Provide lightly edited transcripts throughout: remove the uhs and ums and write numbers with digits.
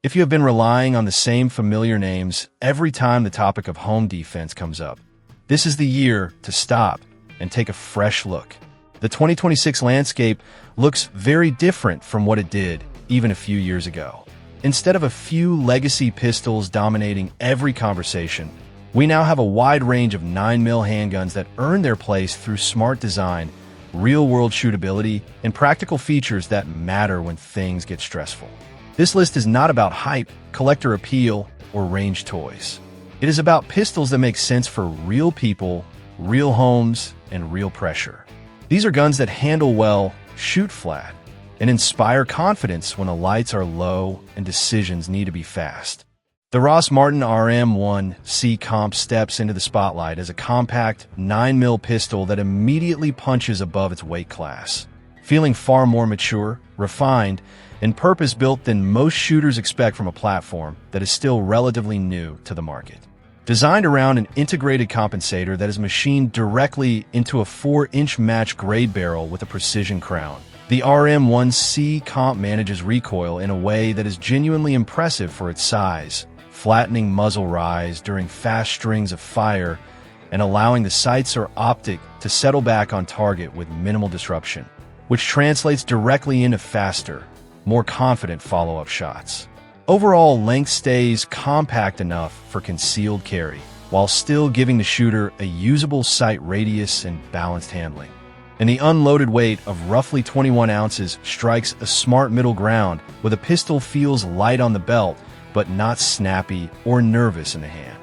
If you have been relying on the same familiar names every time the topic of home defense comes up, this is the year to stop and take a fresh look. The 2026 landscape looks very different from what it did even a few years ago. Instead of a few legacy pistols dominating every conversation, we now have a wide range of 9mm handguns that earn their place through smart design, real-world shootability, and practical features that matter when things get stressful. This list is not about hype, collector appeal, or range toys. It is about pistols that make sense for real people, real homes, and real pressure. These are guns that handle well, shoot flat, and inspire confidence when the lights are low and decisions need to be fast. The Ross Martin RM1C Comp steps into the spotlight as a compact 9mm pistol that immediately punches above its weight class, feeling far more mature, refined, and purpose-built than most shooters expect from a platform that is still relatively new to the market. Designed around an integrated compensator that is machined directly into a 4-inch match grade barrel with a precision crown, the RM1C Comp manages recoil in a way that is genuinely impressive for its size, flattening muzzle rise during fast strings of fire and allowing the sights or optic to settle back on target with minimal disruption, which translates directly into faster, more confident follow-up shots. Overall, length stays compact enough for concealed carry, while still giving the shooter a usable sight radius and balanced handling. And the unloaded weight of roughly 21 ounces strikes a smart middle ground where the pistol feels light on the belt, but not snappy or nervous in the hand.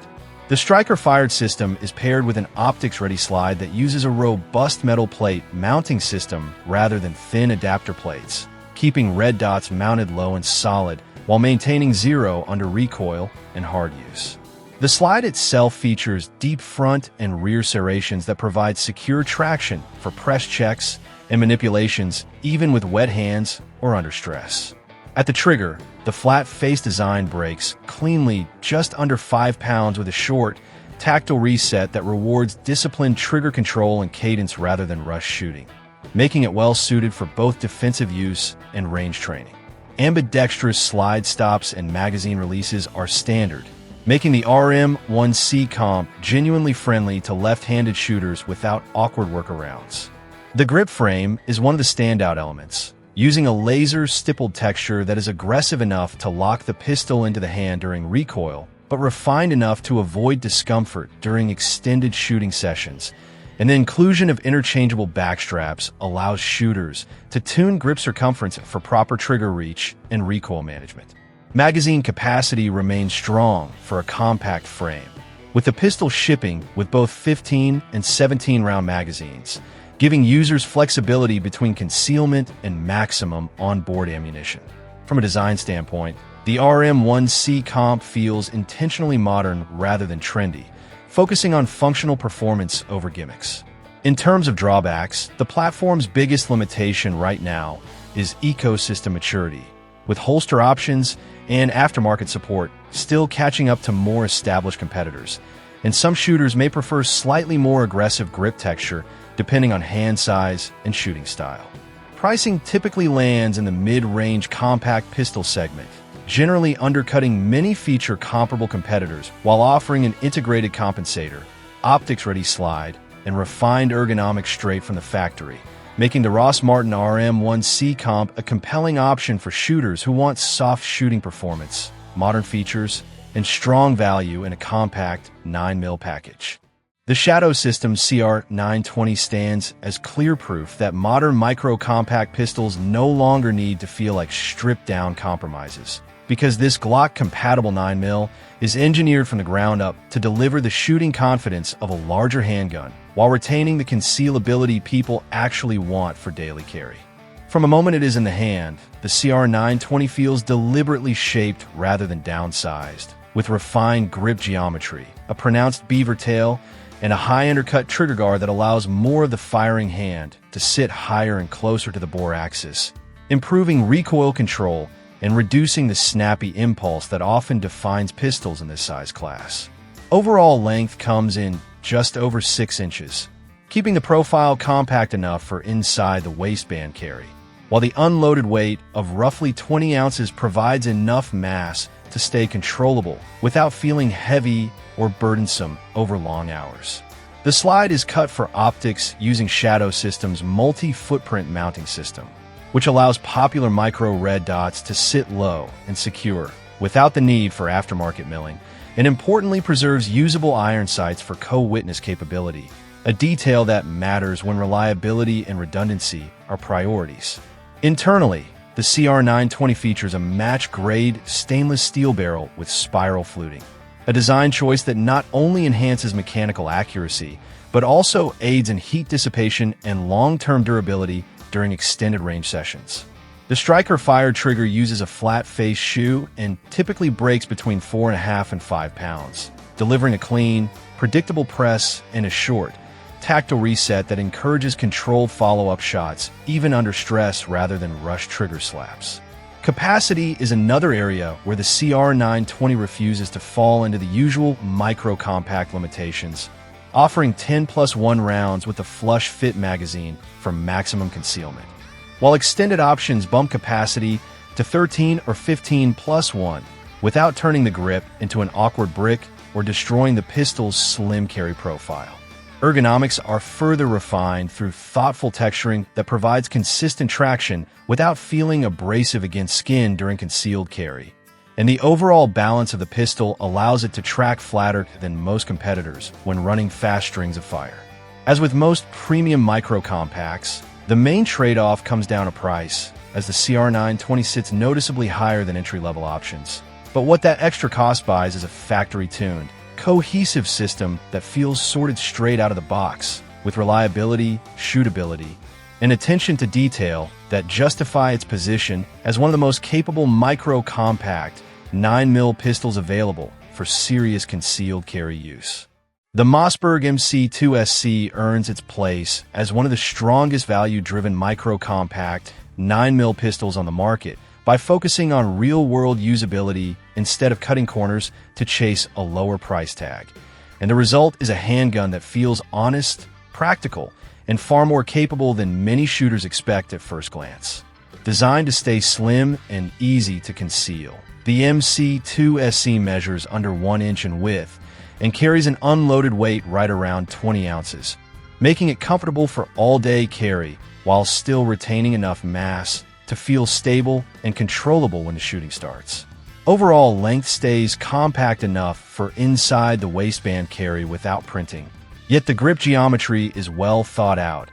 The striker-fired system is paired with an optics-ready slide that uses a robust metal plate mounting system rather than thin adapter plates, keeping red dots mounted low and solid while maintaining zero under recoil and hard use. The slide itself features deep front and rear serrations that provide secure traction for press checks and manipulations even with wet hands or under stress. At the trigger, the flat face design breaks cleanly just under 5 pounds with a short, tactile reset that rewards disciplined trigger control and cadence rather than rush shooting, making it well suited for both defensive use and range training. Ambidextrous slide stops and magazine releases are standard, making the RM1C Comp genuinely friendly to left-handed shooters without awkward workarounds. The grip frame is one of the standout elements, using a laser stippled texture that is aggressive enough to lock the pistol into the hand during recoil, but refined enough to avoid discomfort during extended shooting sessions. And the inclusion of interchangeable backstraps allows shooters to tune grip circumference for proper trigger reach and recoil management. Magazine capacity remains strong for a compact frame, with the pistol shipping with both 15 and 17-round magazines, giving users flexibility between concealment and maximum onboard ammunition. From a design standpoint, the RM1C Comp feels intentionally modern rather than trendy, focusing on functional performance over gimmicks. In terms of drawbacks, the platform's biggest limitation right now is ecosystem maturity, with holster options and aftermarket support still catching up to more established competitors, and some shooters may prefer slightly more aggressive grip texture depending on hand size and shooting style. Pricing typically lands in the mid-range compact pistol segment, generally undercutting many feature comparable competitors while offering an integrated compensator, optics-ready slide, and refined ergonomics straight from the factory, making the Ross Martin RM1C Comp a compelling option for shooters who want soft shooting performance, modern features, and strong value in a compact 9mm package. The Shadow System's CR920 stands as clear proof that modern micro-compact pistols no longer need to feel like stripped-down compromises, because this Glock-compatible 9mm is engineered from the ground up to deliver the shooting confidence of a larger handgun while retaining the concealability people actually want for daily carry. From the moment it is in the hand, the CR920 feels deliberately shaped rather than downsized, with refined grip geometry, a pronounced beaver tail, and a high undercut trigger guard that allows more of the firing hand to sit higher and closer to the bore axis, improving recoil control and reducing the snappy impulse that often defines pistols in this size class. Overall length comes in just over 6 inches, keeping the profile compact enough for inside the waistband carry. while the unloaded weight of roughly 20 ounces provides enough mass to stay controllable without feeling heavy or burdensome over long hours. The slide is cut for optics using Shadow System's multi-footprint mounting system, which allows popular micro red dots to sit low and secure without the need for aftermarket milling, and importantly preserves usable iron sights for co-witness capability, a detail that matters when reliability and redundancy are priorities. Internally, the CR920 features a match-grade stainless steel barrel with spiral fluting, a design choice that not only enhances mechanical accuracy, but also aids in heat dissipation and long-term durability during extended range sessions. The Striker fire trigger uses a flat-face shoe and typically breaks between 4.5 and 5 pounds, delivering a clean, predictable press and a short, tactile reset that encourages controlled follow-up shots, even under stress rather than rushed trigger slaps. Capacity is another area where the CR920 refuses to fall into the usual micro-compact limitations, offering 10+1 rounds with a flush-fit magazine for maximum concealment, while extended options bump capacity to 13 or 15+1 without turning the grip into an awkward brick or destroying the pistol's slim carry profile. Ergonomics are further refined through thoughtful texturing that provides consistent traction without feeling abrasive against skin during concealed carry. And the overall balance of the pistol allows it to track flatter than most competitors when running fast strings of fire. As with most premium micro-compacts, the main trade-off comes down to price, as the CR920 sits noticeably higher than entry-level options. But what that extra cost buys is a factory-tuned, cohesive system that feels sorted straight out of the box, with reliability, shootability, and attention to detail that justify its position as one of the most capable micro-compact 9mm pistols available for serious concealed carry use. The Mossberg MC2SC earns its place as one of the strongest value-driven micro-compact 9mm pistols on the market by focusing on real-world usability instead of cutting corners to chase a lower price tag. And the result is a handgun that feels honest, practical, and far more capable than many shooters expect at first glance. Designed to stay slim and easy to conceal, the MC2SC measures under 1 inch in width and carries an unloaded weight right around 20 ounces, making it comfortable for all-day carry while still retaining enough mass to feel stable and controllable when the shooting starts. Overall, length stays compact enough for inside the waistband carry without printing, yet the grip geometry is well thought out,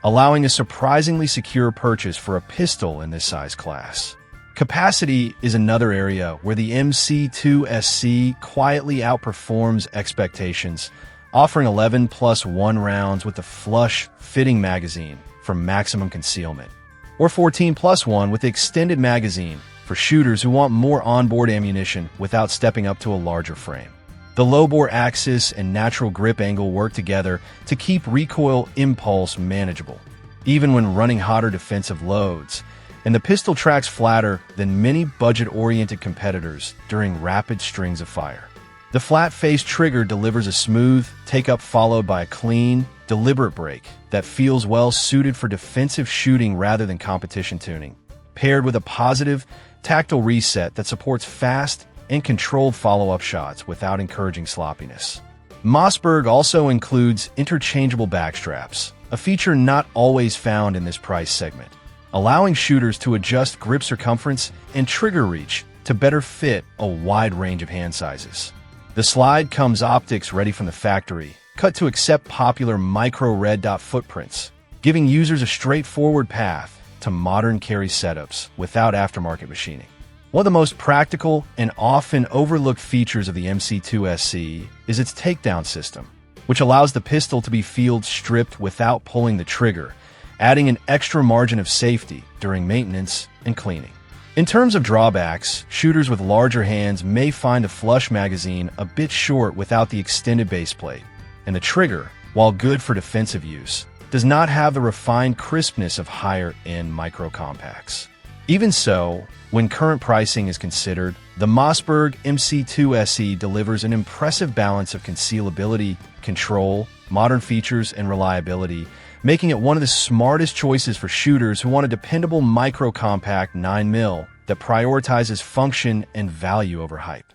allowing a surprisingly secure purchase for a pistol in this size class. Capacity is another area where the MC2SC quietly outperforms expectations, offering 11+1 rounds with a flush-fitting magazine for maximum concealment, or 14+1 with the extended magazine for shooters who want more onboard ammunition without stepping up to a larger frame. The low-bore axis and natural grip angle work together to keep recoil impulse manageable, even when running hotter defensive loads, and the pistol tracks flatter than many budget-oriented competitors during rapid strings of fire. The flat-face trigger delivers a smooth take-up followed by a clean, deliberate break that feels well-suited for defensive shooting rather than competition tuning, paired with a positive, tactile reset that supports fast and controlled follow-up shots without encouraging sloppiness. Mossberg also includes interchangeable backstraps, a feature not always found in this price segment, allowing shooters to adjust grip circumference and trigger reach to better fit a wide range of hand sizes. The slide comes optics ready from the factory, cut to accept popular micro red dot footprints, giving users a straightforward path to modern carry setups without aftermarket machining. One of the most practical and often overlooked features of the MC2SC is its takedown system, which allows the pistol to be field stripped without pulling the trigger, adding an extra margin of safety during maintenance and cleaning. In terms of drawbacks, shooters with larger hands may find a flush magazine a bit short without the extended base plate, and the trigger, while good for defensive use, does not have the refined crispness of higher-end micro-compacts. Even so, when current pricing is considered, the Mossberg MC2SC delivers an impressive balance of concealability, control, modern features, and reliability making it one of the smartest choices for shooters who want a dependable micro-compact 9mm that prioritizes function and value over hype.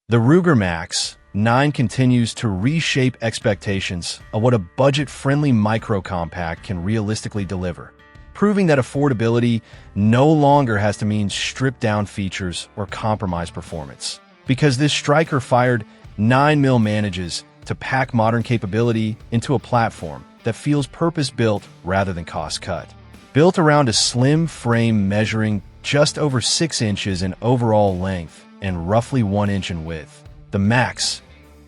The Ruger Max 9 continues to reshape expectations of what a budget-friendly micro-compact can realistically deliver, proving that affordability no longer has to mean stripped-down features or compromised performance. Because this striker-fired 9mm manages to pack modern capability into a platform that feels purpose-built rather than cost-cut. Built around a slim frame measuring just over 6 inches in overall length and roughly 1 inch in width, the Max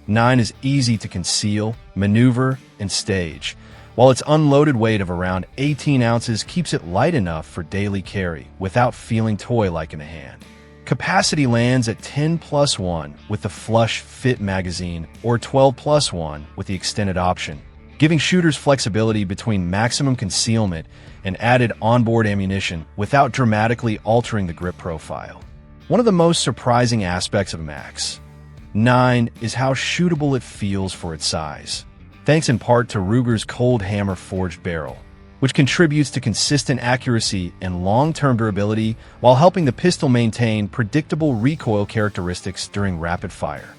9 is easy to conceal, maneuver, and stage, while its unloaded weight of around 18 ounces keeps it light enough for daily carry without feeling toy-like in the hand. Capacity lands at 10+1 with the flush fit magazine or 12+1 with the extended option, giving shooters flexibility between maximum concealment and added onboard ammunition without dramatically altering the grip profile. One of the most surprising aspects of Max 9 is how shootable it feels for its size, thanks in part to Ruger's cold hammer forged barrel, which contributes to consistent accuracy and long-term durability while helping the pistol maintain predictable recoil characteristics during rapid fire.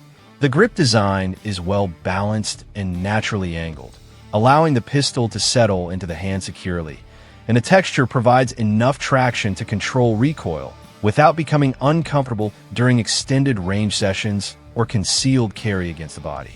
The grip design is well balanced and naturally angled, allowing the pistol to settle into the hand securely, and the texture provides enough traction to control recoil without becoming uncomfortable during extended range sessions or concealed carry against the body.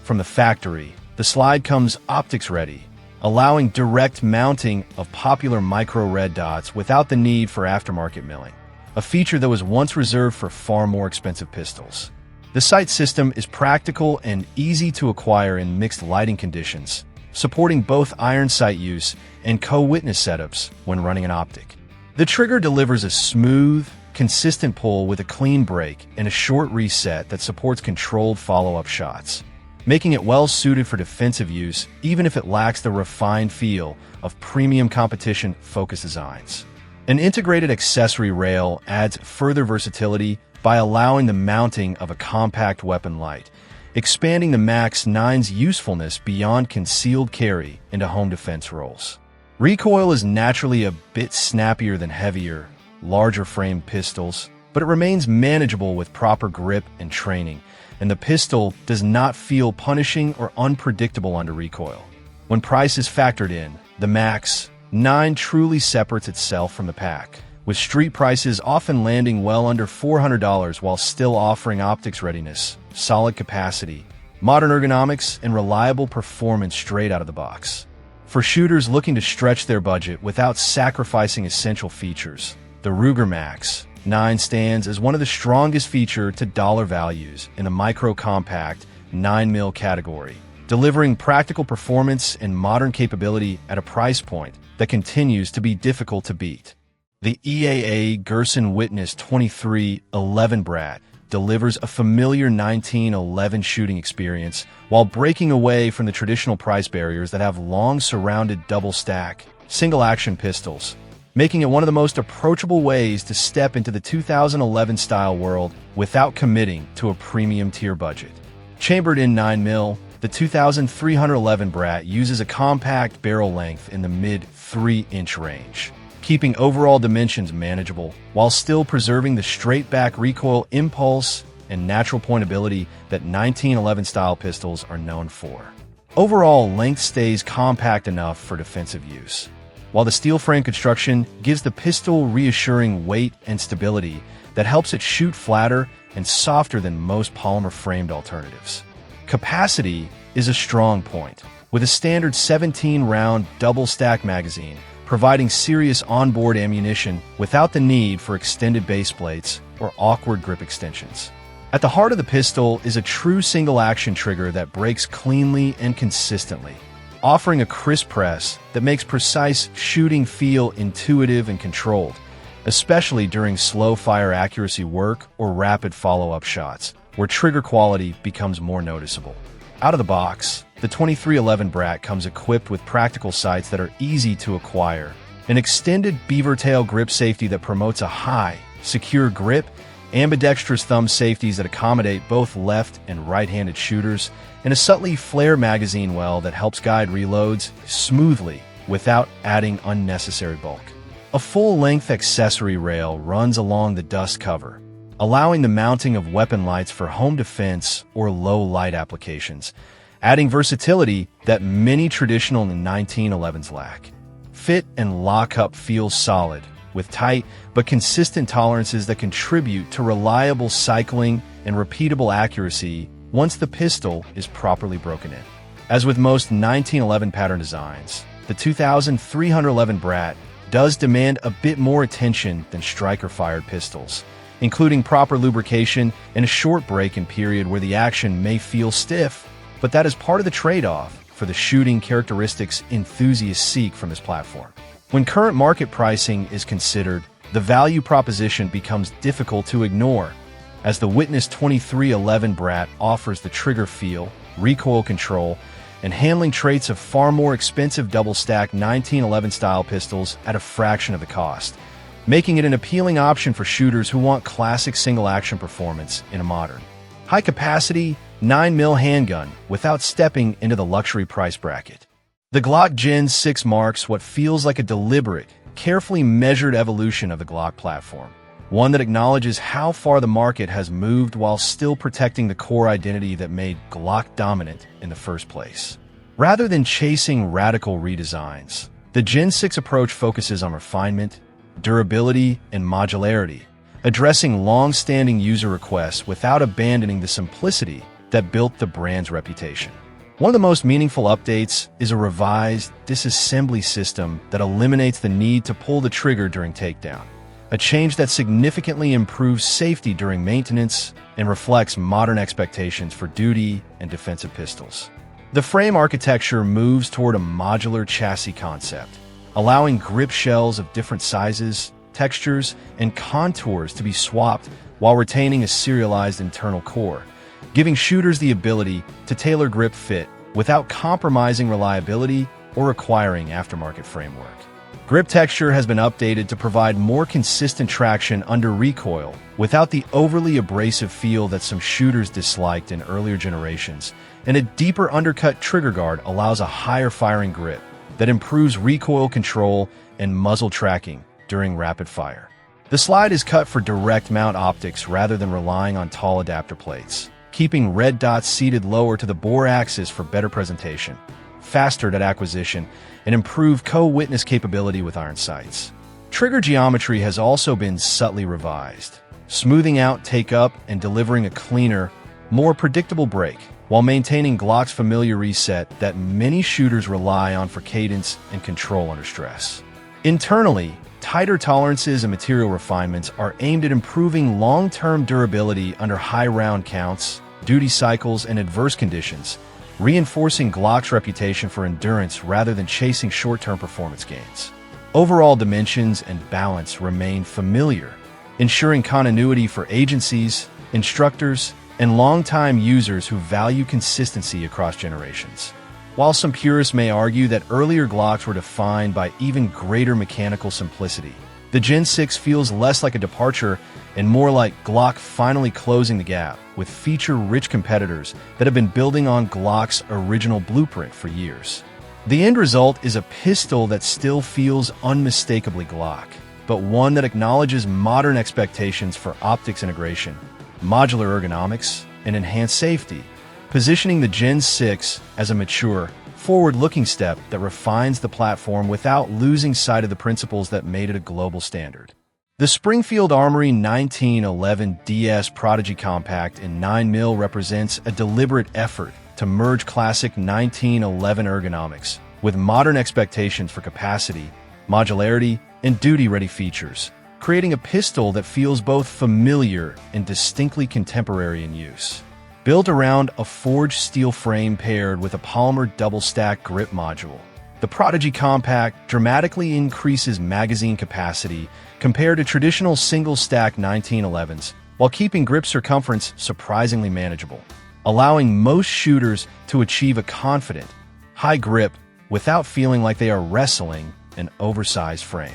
From the factory, the slide comes optics ready, allowing direct mounting of popular micro red dots without the need for aftermarket milling, a feature that was once reserved for far more expensive pistols. The sight system is practical and easy to acquire in mixed lighting conditions, supporting both iron sight use and co-witness setups when running an optic. The trigger delivers a smooth, consistent pull with a clean break and a short reset that supports controlled follow-up shots, making it well-suited for defensive use even if it lacks the refined feel of premium competition-focused designs. An integrated accessory rail adds further versatility by allowing the mounting of a compact weapon light, expanding the Max 9's usefulness beyond concealed carry into home defense roles. Recoil is naturally a bit snappier than heavier, larger-framed pistols, but it remains manageable with proper grip and training, and the pistol does not feel punishing or unpredictable under recoil. When price is factored in, the Max 9 truly separates itself from the pack, with street prices often landing well under $400 while still offering optics readiness, solid capacity, modern ergonomics, and reliable performance straight out of the box. For shooters looking to stretch their budget without sacrificing essential features, the Ruger Max 9 stands as one of the strongest feature-to-dollar values in the micro-compact 9mm category, delivering practical performance and modern capability at a price point that continues to be difficult to beat. The EAA Girsan Witness 2311 Brat delivers a familiar 1911 shooting experience while breaking away from the traditional price barriers that have long surrounded double-stack, single-action pistols, making it one of the most approachable ways to step into the 2011 style world without committing to a premium-tier budget. Chambered in 9mm, the 2311 Brat uses a compact barrel length in the mid-3-inch range, keeping overall dimensions manageable while still preserving the straight-back recoil impulse and natural pointability that 1911 style pistols are known for. Overall, length stays compact enough for defensive use, while the steel frame construction gives the pistol reassuring weight and stability that helps it shoot flatter and softer than most polymer-framed alternatives. Capacity is a strong point, with a standard 17-round double-stack magazine providing serious onboard ammunition without the need for extended base plates or awkward grip extensions. At the heart of the pistol is a true single-action trigger that breaks cleanly and consistently, offering a crisp press that makes precise shooting feel intuitive and controlled, especially during slow-fire accuracy work or rapid follow-up shots, where trigger quality becomes more noticeable. Out of the box, the 2311 Brat comes equipped with practical sights that are easy to acquire, an extended beaver tail grip safety that promotes a high, secure grip, ambidextrous thumb safeties that accommodate both left and right-handed shooters, and a subtly flare magazine well that helps guide reloads smoothly without adding unnecessary bulk. A full-length accessory rail runs along the dust cover, allowing the mounting of weapon lights for home defense or low-light applications, adding versatility that many traditional 1911s lack. Fit and lockup feels solid, with tight but consistent tolerances that contribute to reliable cycling and repeatable accuracy once the pistol is properly broken in. As with most 1911 pattern designs, the 2311 Brat does demand a bit more attention than striker-fired pistols, including proper lubrication and a short break-in period where the action may feel stiff, but that is part of the trade-off for the shooting characteristics enthusiasts seek from this platform. When current market pricing is considered, the value proposition becomes difficult to ignore, as the Witness 2311 Brat offers the trigger feel, recoil control, and handling traits of far more expensive double-stack 1911-style pistols at a fraction of the cost, making it an appealing option for shooters who want classic single-action performance in a modern, high-capacity 9mm handgun without stepping into the luxury price bracket. The Glock Gen 6 marks what feels like a deliberate, carefully measured evolution of the Glock platform, one that acknowledges how far the market has moved while still protecting the core identity that made Glock dominant in the first place. Rather than chasing radical redesigns, the Gen 6 approach focuses on refinement, durability, and modularity, addressing long-standing user requests without abandoning the simplicity that built the brand's reputation. One of the most meaningful updates is a revised disassembly system that eliminates the need to pull the trigger during takedown, a change that significantly improves safety during maintenance and reflects modern expectations for duty and defensive pistols. The frame architecture moves toward a modular chassis concept, allowing grip shells of different sizes, textures, and contours to be swapped while retaining a serialized internal core, giving shooters the ability to tailor grip fit without compromising reliability or requiring aftermarket framework. Grip texture has been updated to provide more consistent traction under recoil without the overly abrasive feel that some shooters disliked in earlier generations, and a deeper undercut trigger guard allows a higher firing grip that improves recoil control and muzzle tracking during rapid fire. The slide is cut for direct mount optics rather than relying on tall adapter plates, keeping red dots seated lower to the bore axis for better presentation, faster at acquisition, and improved co-witness capability with iron sights. Trigger geometry has also been subtly revised, smoothing out take-up and delivering a cleaner, more predictable break, while maintaining Glock's familiar reset that many shooters rely on for cadence and control under stress. Internally, tighter tolerances and material refinements are aimed at improving long-term durability under high round counts, duty cycles, and adverse conditions, reinforcing Glock's reputation for endurance rather than chasing short-term performance gains. Overall dimensions and balance remain familiar, ensuring continuity for agencies, instructors, and longtime users who value consistency across generations. While some purists may argue that earlier Glocks were defined by even greater mechanical simplicity, the Gen 6 feels less like a departure and more like Glock finally closing the gap with feature-rich competitors that have been building on Glock's original blueprint for years. The end result is a pistol that still feels unmistakably Glock, but one that acknowledges modern expectations for optics integration, modular ergonomics, and enhanced safety, positioning the Gen 6 as a mature, forward-looking step that refines the platform without losing sight of the principles that made it a global standard. The Springfield Armory 1911 DS Prodigy Compact in 9mm represents a deliberate effort to merge classic 1911 ergonomics with modern expectations for capacity, modularity, and duty-ready features, creating a pistol that feels both familiar and distinctly contemporary in use. Built around a forged steel frame paired with a polymer double-stack grip module, the Prodigy Compact dramatically increases magazine capacity compared to traditional single-stack 1911s, while keeping grip circumference surprisingly manageable, allowing most shooters to achieve a confident, high grip without feeling like they are wrestling an oversized frame.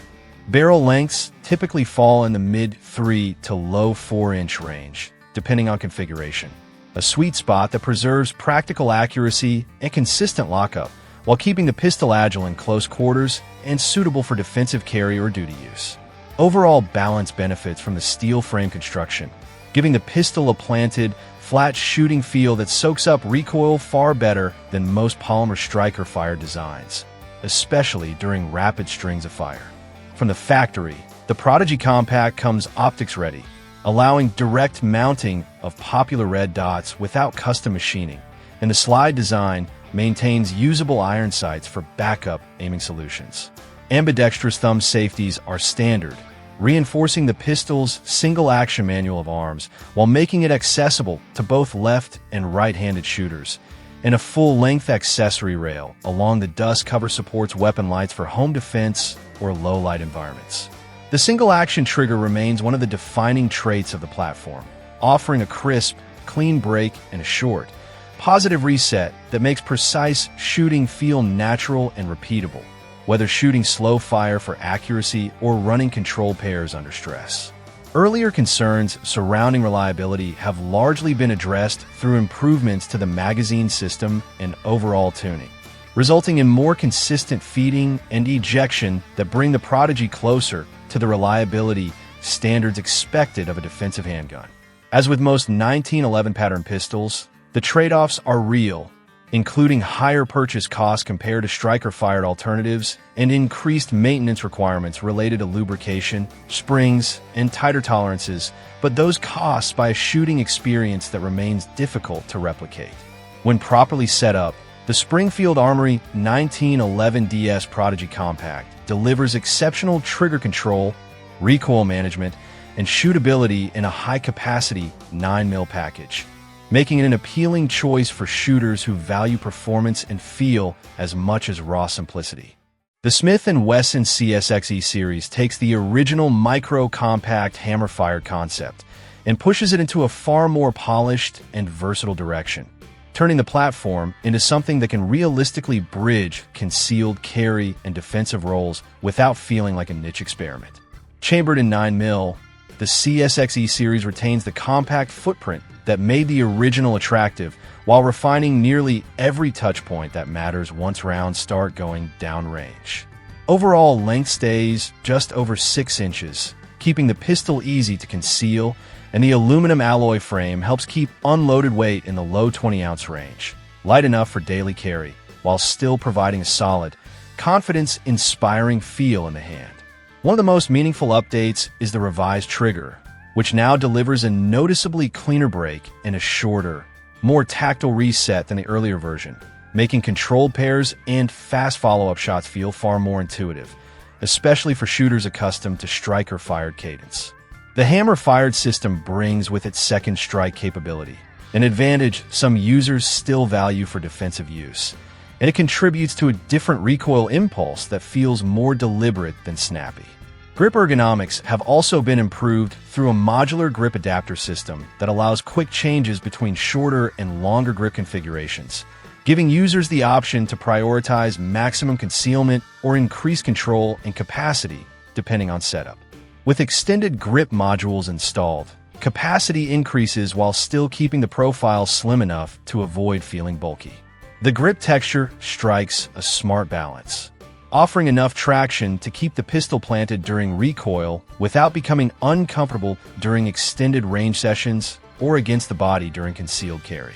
Barrel lengths typically fall in the mid-3 to low 4-inch range, depending on configuration, a sweet spot that preserves practical accuracy and consistent lockup while keeping the pistol agile in close quarters and suitable for defensive carry or duty use. Overall balance benefits from the steel frame construction, giving the pistol a planted, flat shooting feel that soaks up recoil far better than most polymer striker-fired designs, especially during rapid strings of fire. From the factory, the Prodigy Compact comes optics-ready, allowing direct mounting of popular red dots without custom machining, and the slide design maintains usable iron sights for backup aiming solutions. Ambidextrous thumb safeties are standard, reinforcing the pistol's single-action manual of arms while making it accessible to both left and right-handed shooters. And a full-length accessory rail along the dust cover supports weapon lights for home defense or low-light environments. The single-action trigger remains one of the defining traits of the platform, offering a crisp, clean break and a short, positive reset that makes precise shooting feel natural and repeatable, whether shooting slow fire for accuracy or running controlled pairs under stress. Earlier concerns surrounding reliability have largely been addressed through improvements to the magazine system and overall tuning, resulting in more consistent feeding and ejection that bring the Prodigy closer to the reliability standards expected of a defensive handgun. As with most 1911 pattern pistols, the trade-offs are real, including higher purchase costs compared to striker-fired alternatives and increased maintenance requirements related to lubrication, springs, and tighter tolerances, but those costs by a shooting experience that remains difficult to replicate. When properly set up, the Springfield Armory 1911 DS Prodigy Compact delivers exceptional trigger control, recoil management, and shootability in a high-capacity 9mm package, making it an appealing choice for shooters who value performance and feel as much as raw simplicity. The Smith & Wesson CSXE series takes the original micro-compact hammer-fired concept and pushes it into a far more polished and versatile direction, turning the platform into something that can realistically bridge concealed carry and defensive roles without feeling like a niche experiment. Chambered in 9mm, the CSXE series retains the compact footprint that made the original attractive while refining nearly every touchpoint that matters once rounds start going downrange. Overall length stays just over 6 inches, keeping the pistol easy to conceal, and the aluminum alloy frame helps keep unloaded weight in the low 20-ounce range, light enough for daily carry, while still providing a solid, confidence-inspiring feel in the hand. One of the most meaningful updates is the revised trigger, which now delivers a noticeably cleaner break and a shorter, more tactile reset than the earlier version, making controlled pairs and fast follow-up shots feel far more intuitive, especially for shooters accustomed to striker-fired cadence. The hammer-fired system brings with it second strike capability, an advantage some users still value for defensive use, and it contributes to a different recoil impulse that feels more deliberate than snappy. Grip ergonomics have also been improved through a modular grip adapter system that allows quick changes between shorter and longer grip configurations, giving users the option to prioritize maximum concealment or increase control and capacity depending on setup. With extended grip modules installed, capacity increases while still keeping the profile slim enough to avoid feeling bulky. The grip texture strikes a smart balance, offering enough traction to keep the pistol planted during recoil without becoming uncomfortable during extended range sessions or against the body during concealed carry.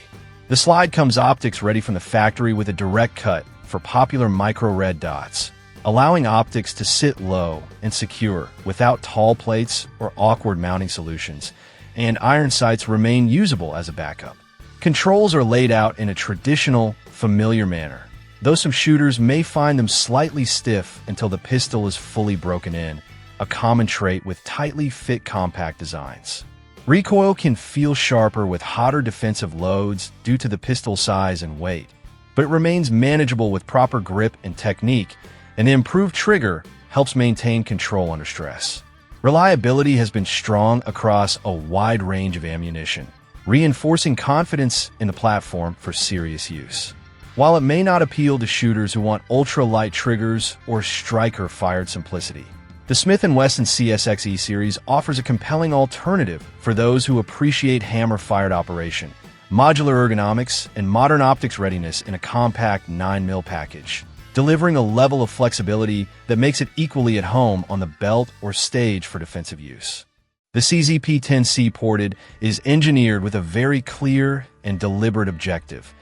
The slide comes optics ready from the factory with a direct cut for popular micro red dots, allowing optics to sit low and secure without tall plates or awkward mounting solutions, and iron sights remain usable as a backup. Controls are laid out in a traditional, familiar manner, though some shooters may find them slightly stiff until the pistol is fully broken in, a common trait with tightly fit compact designs. Recoil can feel sharper with hotter defensive loads due to the pistol size and weight, but it remains manageable with proper grip and technique, and the improved trigger helps maintain control under stress. Reliability has been strong across a wide range of ammunition, reinforcing confidence in the platform for serious use. While it may not appeal to shooters who want ultra-light triggers or striker-fired simplicity, the Smith & Wesson CSXE series offers a compelling alternative for those who appreciate hammer-fired operation, modular ergonomics, and modern optics readiness in a compact 9mm package, delivering a level of flexibility that makes it equally at home on the belt or stage for defensive use. The CZP-10C Ported is engineered with a very clear and deliberate objective,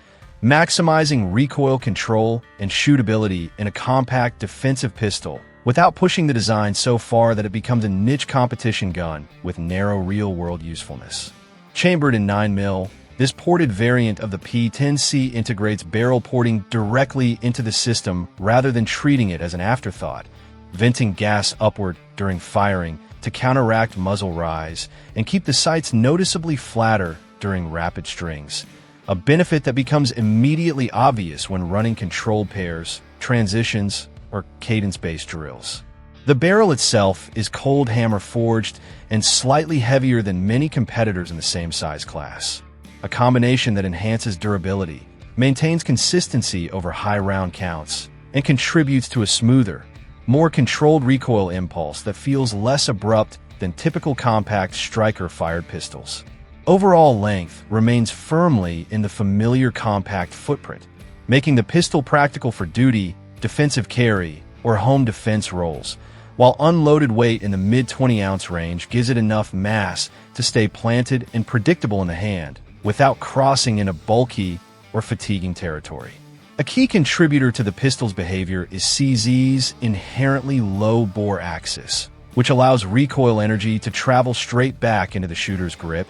maximizing recoil control and shootability in a compact defensive pistol without pushing the design so far that it becomes a niche competition gun with narrow real-world usefulness. Chambered in 9mm, this ported variant of the P-10C integrates barrel porting directly into the system rather than treating it as an afterthought, venting gas upward during firing to counteract muzzle rise and keep the sights noticeably flatter during rapid strings, a benefit that becomes immediately obvious when running controlled pairs, transitions, or cadence-based drills. The barrel itself is cold hammer forged and slightly heavier than many competitors in the same size class, a combination that enhances durability, maintains consistency over high round counts, and contributes to a smoother, more controlled recoil impulse that feels less abrupt than typical compact striker-fired pistols. Overall length remains firmly in the familiar compact footprint, making the pistol practical for duty, defensive carry, or home defense roles, while unloaded weight in the mid-20-ounce range gives it enough mass to stay planted and predictable in the hand, without crossing into bulky or fatiguing territory. A key contributor to the pistol's behavior is CZ's inherently low bore axis, which allows recoil energy to travel straight back into the shooter's grip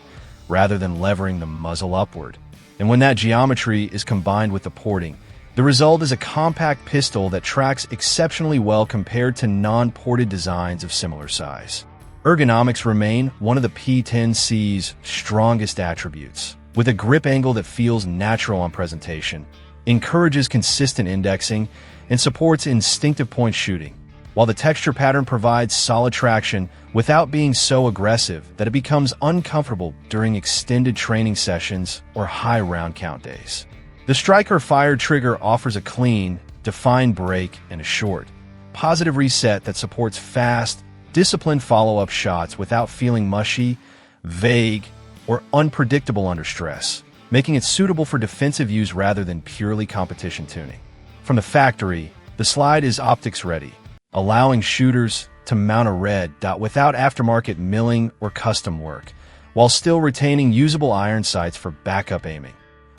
rather than levering the muzzle upward. And when that geometry is combined with the porting, the result is a compact pistol that tracks exceptionally well compared to non-ported designs of similar size. Ergonomics remain one of the P-10C's strongest attributes, with a grip angle that feels natural on presentation, encourages consistent indexing, and supports instinctive point shooting, while the texture pattern provides solid traction without being so aggressive that it becomes uncomfortable during extended training sessions or high round count days. The striker-fired trigger offers a clean, defined break and a short, positive reset that supports fast, disciplined follow-up shots without feeling mushy, vague, or unpredictable under stress, making it suitable for defensive use rather than purely competition tuning. From the factory, the slide is optics ready, allowing shooters to mount a red dot without aftermarket milling or custom work, while still retaining usable iron sights for backup aiming,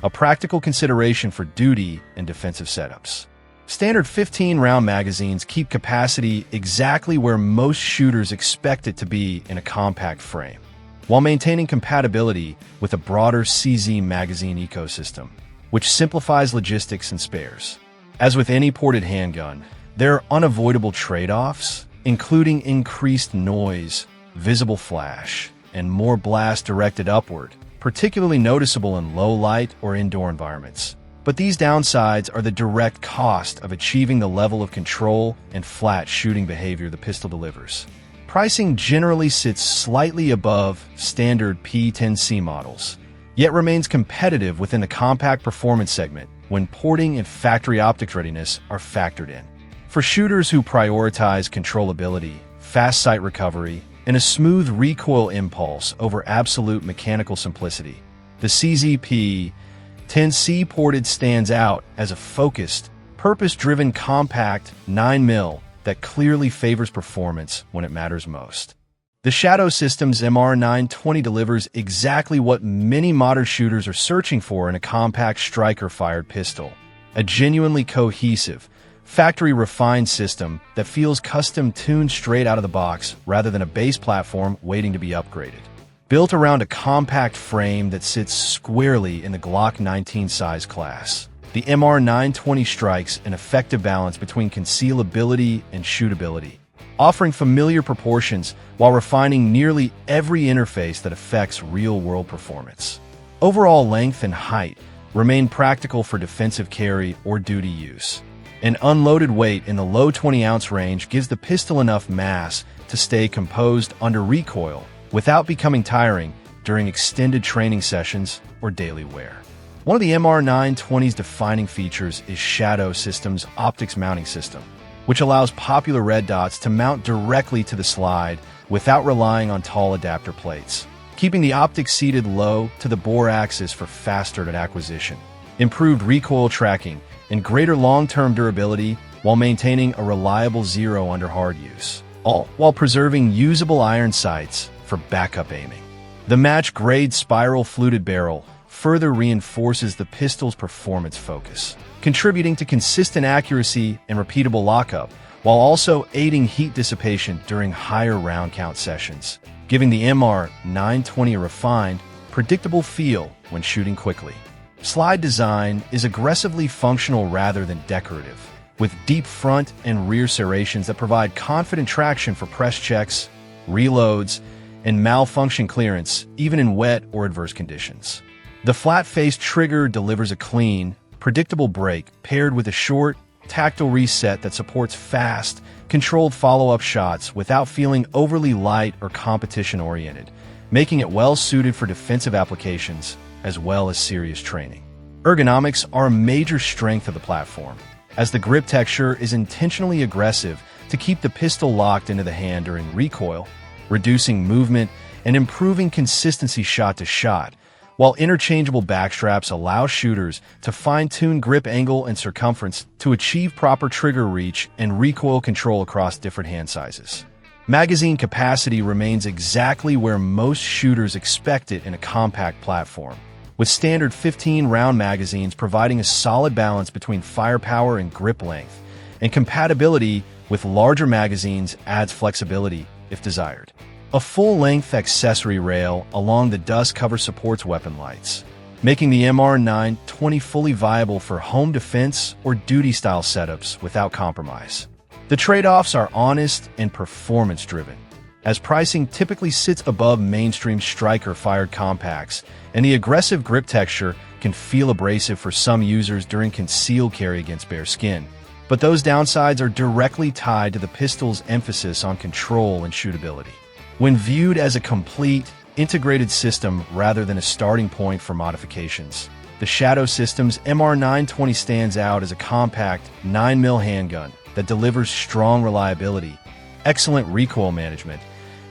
a practical consideration for duty and defensive setups. Standard 15-round magazines keep capacity exactly where most shooters expect it to be in a compact frame, while maintaining compatibility with a broader CZ magazine ecosystem, which simplifies logistics and spares. As with any ported handgun, there are unavoidable trade-offs, including increased noise, visible flash, and more blast directed upward, particularly noticeable in low light or indoor environments. But these downsides are the direct cost of achieving the level of control and flat shooting behavior the pistol delivers. Pricing generally sits slightly above standard P-10C models, yet remains competitive within the compact performance segment when porting and factory optics readiness are factored in. For shooters who prioritize controllability, fast sight recovery, and a smooth recoil impulse over absolute mechanical simplicity, the CZP-10C Ported stands out as a focused, purpose-driven compact 9mm that clearly favors performance when it matters most. The Shadow Systems MR920 delivers exactly what many modern shooters are searching for in a compact striker-fired pistol, a genuinely cohesive, factory-refined system that feels custom-tuned straight out of the box rather than a base platform waiting to be upgraded. Built around a compact frame that sits squarely in the Glock 19 size class, the MR920 strikes an effective balance between concealability and shootability, offering familiar proportions while refining nearly every interface that affects real-world performance. Overall length and height remain practical for defensive carry or duty use. An unloaded weight in the low 20-ounce range gives the pistol enough mass to stay composed under recoil without becoming tiring during extended training sessions or daily wear. One of the MR920's defining features is Shadow Systems' optics mounting system, which allows popular red dots to mount directly to the slide without relying on tall adapter plates, keeping the optics seated low to the bore axis for faster acquisition, improved recoil tracking, and greater long-term durability while maintaining a reliable zero under hard use, all while preserving usable iron sights for backup aiming. The match-grade spiral fluted barrel further reinforces the pistol's performance focus, contributing to consistent accuracy and repeatable lockup, while also aiding heat dissipation during higher round count sessions, giving the MR920 a refined, predictable feel when shooting quickly. Slide design is aggressively functional rather than decorative, with deep front and rear serrations that provide confident traction for press checks, reloads, and malfunction clearance, even in wet or adverse conditions. The flat-faced trigger delivers a clean, predictable break paired with a short, tactile reset that supports fast, controlled follow-up shots without feeling overly light or competition-oriented, making it well-suited for defensive applications as well as serious training. Ergonomics are a major strength of the platform, as the grip texture is intentionally aggressive to keep the pistol locked into the hand during recoil, reducing movement and improving consistency shot to shot, while interchangeable backstraps allow shooters to fine-tune grip angle and circumference to achieve proper trigger reach and recoil control across different hand sizes. Magazine capacity remains exactly where most shooters expect it in a compact platform, with standard 15-round magazines providing a solid balance between firepower and grip length, and compatibility with larger magazines adds flexibility if desired. A full-length accessory rail along the dust cover supports weapon lights, making the MR920 fully viable for home defense or duty-style setups without compromise. The trade-offs are honest and performance-driven, as pricing typically sits above mainstream striker-fired compacts, and the aggressive grip texture can feel abrasive for some users during concealed carry against bare skin. But those downsides are directly tied to the pistol's emphasis on control and shootability. When viewed as a complete, integrated system rather than a starting point for modifications, the Shadow System's MR920 stands out as a compact 9mm handgun that delivers strong reliability, excellent recoil management,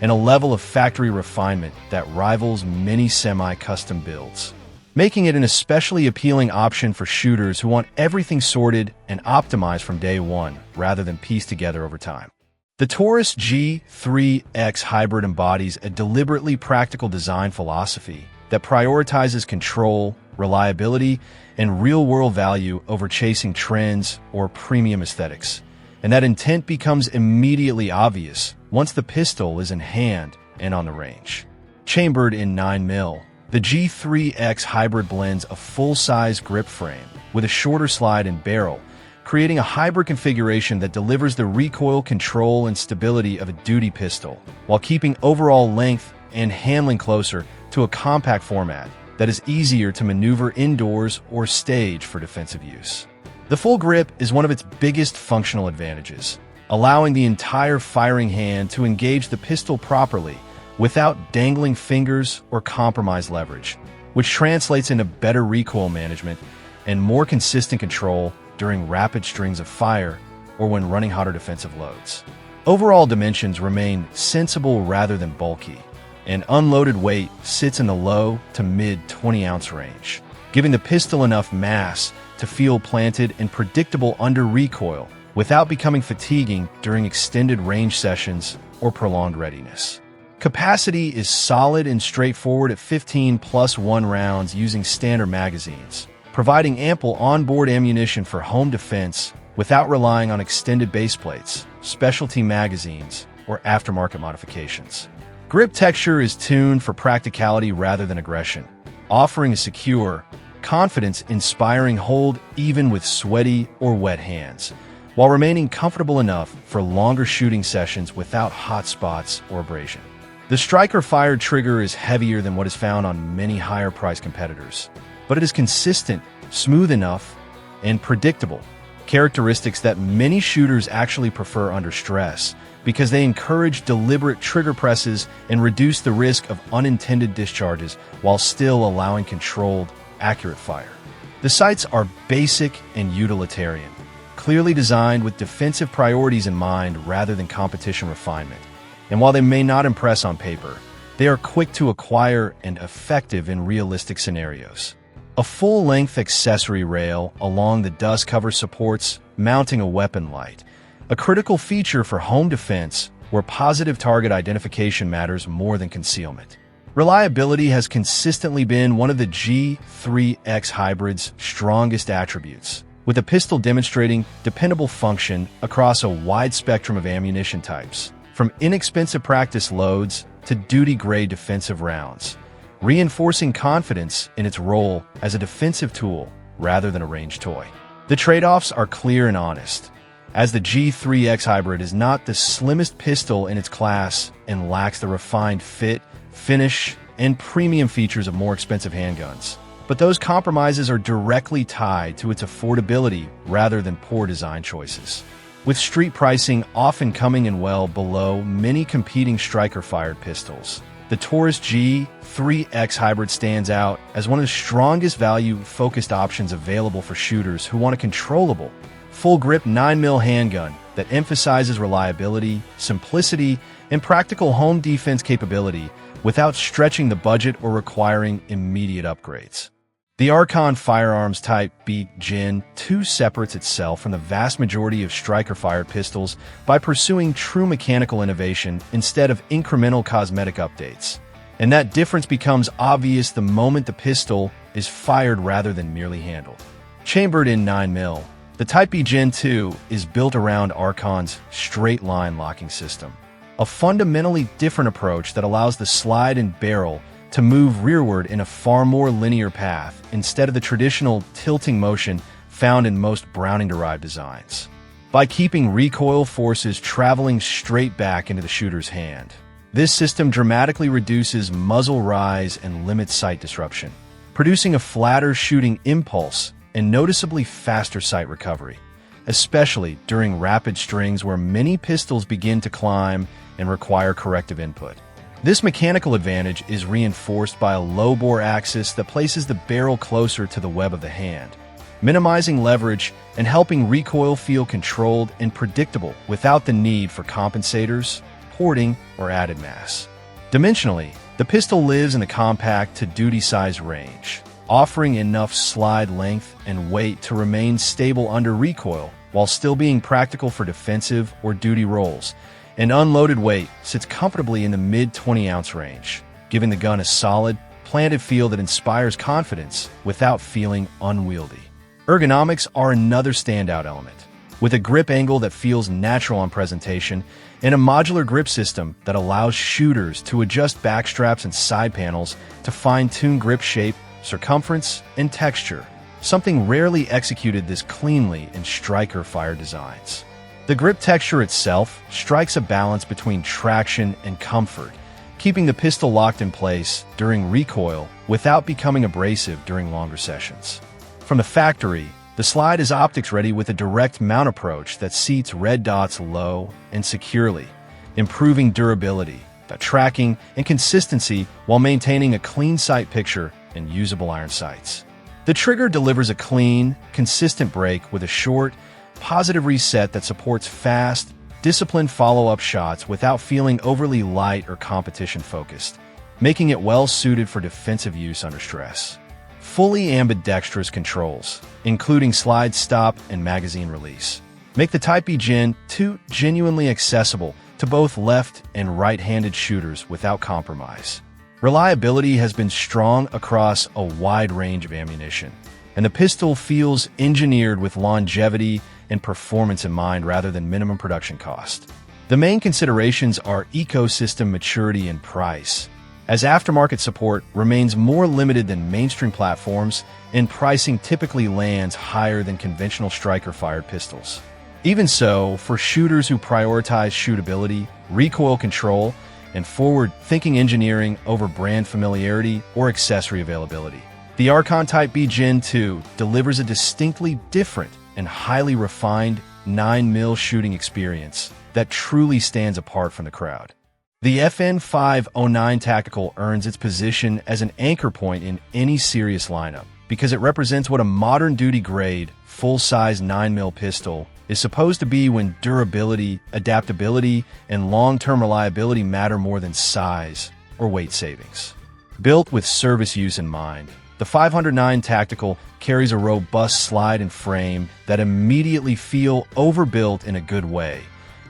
and a level of factory refinement that rivals many semi-custom builds, making it an especially appealing option for shooters who want everything sorted and optimized from day one rather than pieced together over time. The Taurus G3X Hybrid embodies a deliberately practical design philosophy that prioritizes control, reliability, and real-world value over chasing trends or premium aesthetics, and that intent becomes immediately obvious once the pistol is in hand and on the range. Chambered in 9mm, the G3X Hybrid blends a full-size grip frame with a shorter slide and barrel, creating a hybrid configuration that delivers the recoil control and stability of a duty pistol, while keeping overall length and handling closer to a compact format that is easier to maneuver indoors or stage for defensive use. The full grip is one of its biggest functional advantages, allowing the entire firing hand to engage the pistol properly without dangling fingers or compromised leverage, which translates into better recoil management and more consistent control during rapid strings of fire or when running hotter defensive loads. Overall dimensions remain sensible rather than bulky, and unloaded weight sits in the low to mid 20-ounce range, giving the pistol enough mass to feel planted and predictable under recoil without becoming fatiguing during extended range sessions or prolonged readiness. Capacity is solid and straightforward at 15+1 rounds using standard magazines, providing ample onboard ammunition for home defense without relying on extended base plates, specialty magazines, or aftermarket modifications. Grip texture is tuned for practicality rather than aggression, offering a secure, confidence-inspiring hold even with sweaty or wet hands, while remaining comfortable enough for longer shooting sessions without hot spots or abrasion. The striker-fired trigger is heavier than what is found on many higher-priced competitors, but it is consistent, smooth enough, and predictable, characteristics that many shooters actually prefer under stress because they encourage deliberate trigger presses and reduce the risk of unintended discharges while still allowing controlled, accurate fire. The sights are basic and utilitarian, clearly designed with defensive priorities in mind rather than competition refinement. And while they may not impress on paper, They are quick to acquire and effective in realistic scenarios. A full-length accessory rail along the dust cover supports mounting a weapon light, a critical feature for home defense where positive target identification matters more than concealment. Reliability has consistently been one of the G3X Hybrid's strongest attributes, with the pistol demonstrating dependable function across a wide spectrum of ammunition types, from inexpensive practice loads to duty-grade defensive rounds, reinforcing confidence in its role as a defensive tool rather than a range toy. The trade-offs are clear and honest, as the G3X Hybrid is not the slimmest pistol in its class and lacks the refined fit, finish, and premium features of more expensive handguns. But those compromises are directly tied to its affordability rather than poor design choices, with street pricing often coming in well below many competing striker-fired pistols. The Taurus G3X Hybrid stands out as one of the strongest value-focused options available for shooters who want a controllable, full-grip 9mm handgun that emphasizes reliability, simplicity, and practical home defense capability without stretching the budget or requiring immediate upgrades. The Archon Firearms Type B Gen 2 separates itself from the vast majority of striker-fired pistols by pursuing true mechanical innovation instead of incremental cosmetic updates. And that difference becomes obvious the moment the pistol is fired rather than merely handled. Chambered in 9mm, the Type B Gen 2 is built around Archon's straight-line locking system, a fundamentally different approach that allows the slide and barrel to move rearward in a far more linear path instead of the traditional tilting motion found in most Browning-derived designs. By keeping recoil forces traveling straight back into the shooter's hand, this system dramatically reduces muzzle rise and limits sight disruption, producing a flatter shooting impulse and noticeably faster sight recovery, especially during rapid strings where many pistols begin to climb and require corrective input. This mechanical advantage is reinforced by a low-bore axis that places the barrel closer to the web of the hand, minimizing leverage and helping recoil feel controlled and predictable without the need for compensators, porting, or added mass. Dimensionally, the pistol lives in the compact to duty-size range, offering enough slide length and weight to remain stable under recoil while still being practical for defensive or duty roles. An unloaded weight sits comfortably in the mid-20-ounce range, giving the gun a solid, planted feel that inspires confidence without feeling unwieldy. Ergonomics are another standout element, with a grip angle that feels natural on presentation and a modular grip system that allows shooters to adjust backstraps and side panels to fine-tune grip shape, circumference, and texture, something rarely executed this cleanly in striker-fired designs. The grip texture itself strikes a balance between traction and comfort, keeping the pistol locked in place during recoil without becoming abrasive during longer sessions. From the factory, the slide is optics-ready with a direct mount approach that seats red dots low and securely, improving durability, tracking, and consistency while maintaining a clean sight picture and usable iron sights. The trigger delivers a clean, consistent break with a short, positive reset that supports fast, disciplined follow-up shots without feeling overly light or competition-focused, making it well-suited for defensive use under stress. Fully ambidextrous controls, including slide stop and magazine release, make the Type B Gen 2 genuinely accessible to both left and right-handed shooters without compromise. Reliability has been strong across a wide range of ammunition, and the pistol feels engineered with longevity and performance in mind rather than minimum production cost. The main considerations are ecosystem maturity and price, as aftermarket support remains more limited than mainstream platforms and pricing typically lands higher than conventional striker-fired pistols. Even so, for shooters who prioritize shootability, recoil control, and forward-thinking engineering over brand familiarity or accessory availability, the Archon Type B Gen 2 delivers a distinctly different and highly refined 9mm shooting experience that truly stands apart from the crowd. The FN509 Tactical earns its position as an anchor point in any serious lineup because it represents what a modern duty-grade, full-size 9mm pistol is supposed to be when durability, adaptability, and long-term reliability matter more than size, or weight savings. Built with service use in mind, the 509 Tactical carries a robust slide and frame that immediately feel overbuilt in a good way,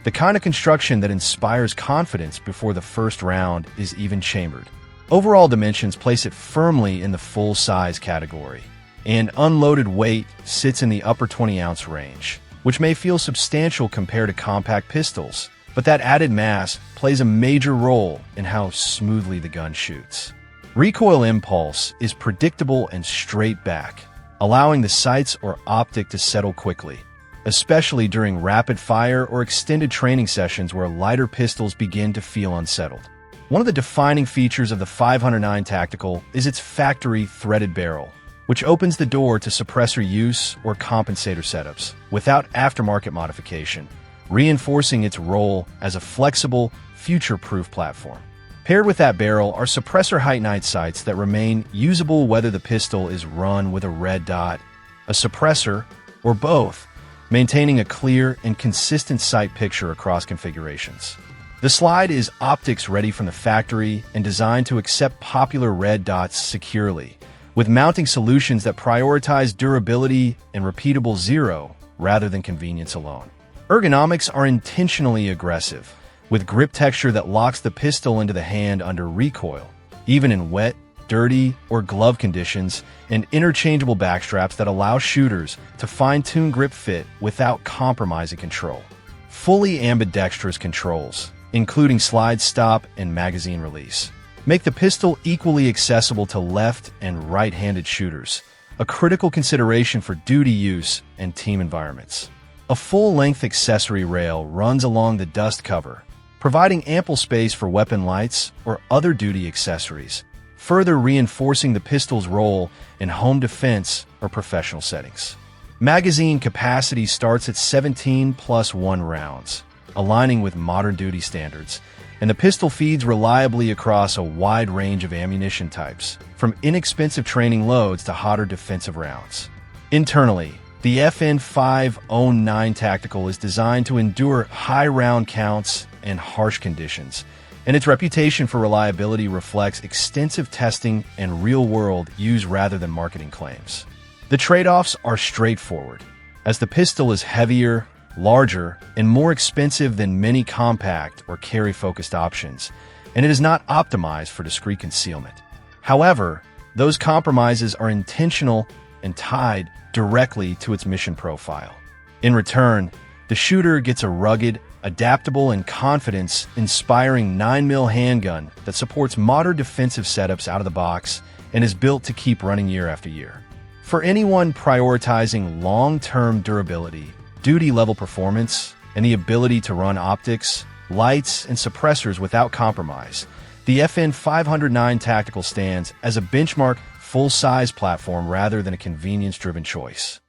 the kind of construction that inspires confidence before the first round is even chambered. Overall dimensions place it firmly in the full-size category, and unloaded weight sits in the upper 20-ounce range, which may feel substantial compared to compact pistols, but that added mass plays a major role in how smoothly the gun shoots. Recoil impulse is predictable and straight back, allowing the sights or optic to settle quickly, especially during rapid fire or extended training sessions where lighter pistols begin to feel unsettled. One of the defining features of the 509 Tactical is its factory threaded barrel, which opens the door to suppressor use or compensator setups without aftermarket modification, reinforcing its role as a flexible, future-proof platform. Paired with that barrel are suppressor height night sights that remain usable whether the pistol is run with a red dot, a suppressor, or both, maintaining a clear and consistent sight picture across configurations. The slide is optics ready from the factory and designed to accept popular red dots securely, with mounting solutions that prioritize durability and repeatable zero rather than convenience alone. Ergonomics are intentionally aggressive, with grip texture that locks the pistol into the hand under recoil, even in wet, dirty, or glove conditions, and interchangeable backstraps that allow shooters to fine-tune grip fit without compromising control. Fully ambidextrous controls, including slide stop and magazine release, make the pistol equally accessible to left and right-handed shooters, a critical consideration for duty use and team environments. A full-length accessory rail runs along the dust cover, providing ample space for weapon lights or other duty accessories, further reinforcing the pistol's role in home defense or professional settings. Magazine capacity starts at 17 plus 1 rounds, aligning with modern duty standards, and the pistol feeds reliably across a wide range of ammunition types, from inexpensive training loads to hotter defensive rounds. Internally, the FN509 Tactical is designed to endure high round counts and harsh conditions, and its reputation for reliability reflects extensive testing and real-world use rather than marketing claims. The trade-offs are straightforward, as the pistol is heavier, larger, and more expensive than many compact or carry-focused options, and it is not optimized for discreet concealment. However, those compromises are intentional and tied directly to its mission profile. In return, the shooter gets a rugged, adaptable, and confidence-inspiring 9mm handgun that supports modern defensive setups out of the box and is built to keep running year after year. For anyone prioritizing long-term durability, duty-level performance, and the ability to run optics, lights, and suppressors without compromise, the FN509 Tactical stands as a benchmark full-size platform rather than a convenience-driven choice.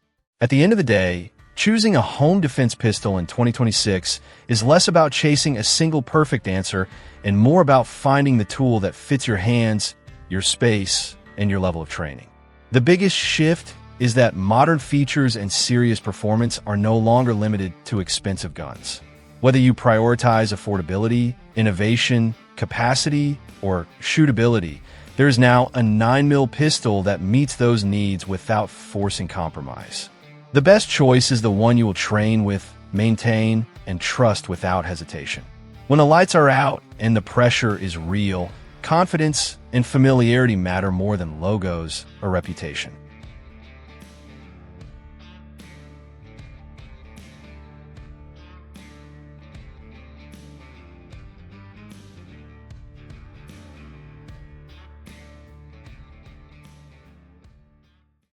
At the end of the day, choosing a home defense pistol in 2026 is less about chasing a single perfect answer and more about finding the tool that fits your hands, your space, and your level of training. The biggest shift is that modern features and serious performance are no longer limited to expensive guns. Whether you prioritize affordability, innovation, capacity, or shootability, there is now a 9mm pistol that meets those needs without forcing compromise. The best choice is the one you will train with, maintain, and trust without hesitation. When the lights are out and the pressure is real, confidence and familiarity matter more than logos or reputation.